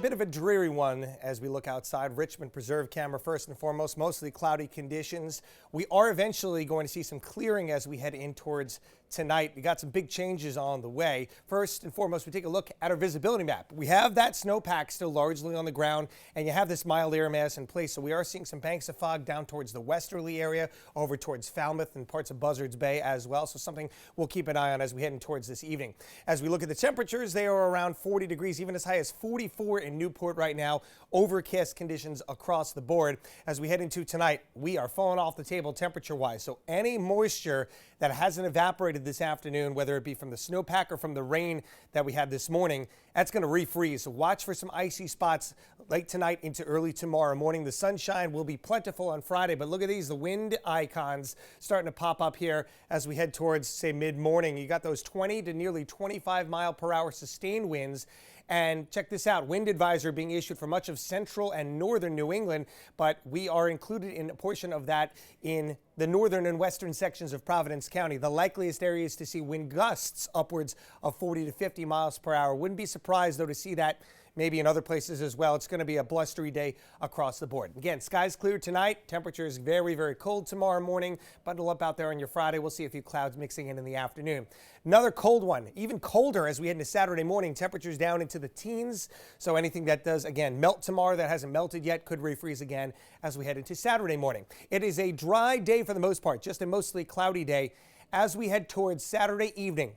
Bit of a dreary one as we look outside. Richmond Preserve camera first and foremost, mostly cloudy conditions. We are eventually going to see some clearing as we head in towards tonight. We got some big changes on the way. First and foremost, we take a look at our visibility map. We have that snowpack still largely on the ground, and you have this mild air mass in place. So we are seeing some banks of fog down towards the westerly area, over towards Falmouth and parts of Buzzards Bay as well. So something we'll keep an eye on as we head in towards this evening. As we look at the temperatures, they are around 40 degrees, even as high as 44 in Newport right now. Overcast conditions across the board. As we head into tonight, we are falling off the table temperature-wise. So any moisture that hasn't evaporated this afternoon, whether it be from the snowpack or from the rain that we had this morning, that's going to refreeze. So watch for some icy spots late tonight into early tomorrow morning. The sunshine will be plentiful on Friday, but look at these, the wind icons starting to pop up here as we head towards, say, mid-morning. You got those 20 to nearly 25 mile per hour sustained winds. And check this out, wind advisory being issued for much of central and northern New England, but we are included in a portion of that in the northern and western sections of Providence County. The likeliest areas to see wind gusts upwards of 40 to 50 miles per hour. Wouldn't be surprised, though, to see that maybe in other places as well. It's going to be a blustery day across the board. Again, skies clear tonight. Temperatures very, very cold tomorrow morning. Bundle up out there on your Friday. We'll see a few clouds mixing in the afternoon. Another cold one, even colder as we head into Saturday morning. Temperatures down into the teens. So anything that does, again, melt tomorrow that hasn't melted yet could refreeze again as we head into Saturday morning. It is a dry day for the most part, just a mostly cloudy day as we head towards Saturday evening.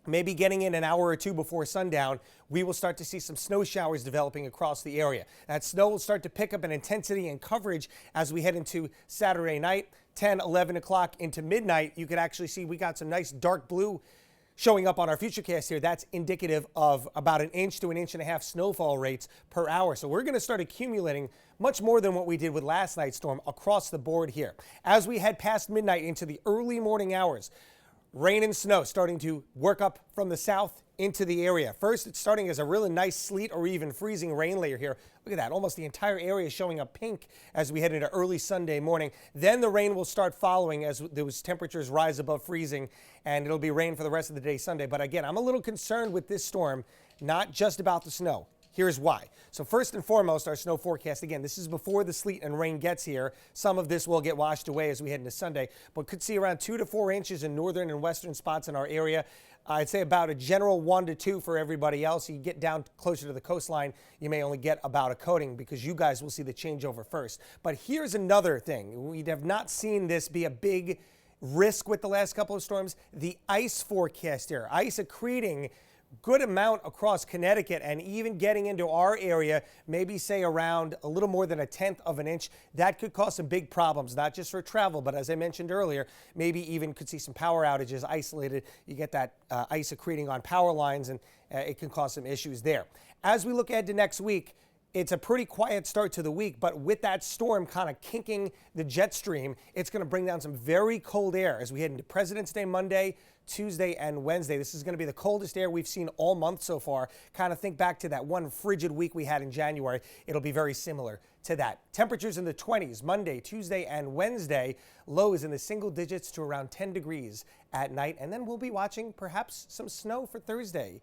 Maybe getting in an hour or two before sundown, we will start to see some snow showers developing across the area. That snow will start to pick up in intensity and coverage as we head into Saturday night, 10, 11 o'clock into midnight. You could actually see we got some nice dark blue showing up on our futurecast here. That's indicative of about an inch to an inch and a half snowfall rates per hour. So we're going to start accumulating much more than what we did with last night's storm across the board here. As we head past midnight into the early morning hours, rain and snow starting to work up from the south into the area. First, it's starting as a really nice sleet or even freezing rain layer here. Look at that. Almost the entire area showing up pink as we head into early Sunday morning. Then the rain will start following as those temperatures rise above freezing, and it'll be rain for the rest of the day Sunday. But again, I'm a little concerned with this storm, not just about the snow. Here's why. So first and foremost, our snow forecast, again, this is before the sleet and rain gets here. Some of this will get washed away as we head into Sunday, but could see around 2 to 4 inches in northern and western spots in our area. I'd say about a general 1 to 2 for everybody else. You get down closer to the coastline, you may only get about a coating because you guys will see the changeover first. But here's another thing. We have not seen this be a big risk with the last couple of storms. The ice forecast here, ice accreting good amount across Connecticut and even getting into our area, maybe say around a little more than 1/10 of an inch. That could cause some big problems, not just for travel, but as I mentioned earlier, maybe even could see some power outages isolated. You get that ice accreting on power lines, and it can cause some issues there. As we look ahead to next week, it's a pretty quiet start to the week, but with that storm kind of kinking the jet stream, it's going to bring down some very cold air as we head into President's Day Monday, Tuesday, and Wednesday. This is going to be the coldest air we've seen all month so far. Kind of think back to that one frigid week we had in January. It'll be very similar to that. Temperatures in the 20s Monday, Tuesday, and Wednesday. Lows in the single digits to around 10 degrees at night. And then we'll be watching perhaps some snow for Thursday.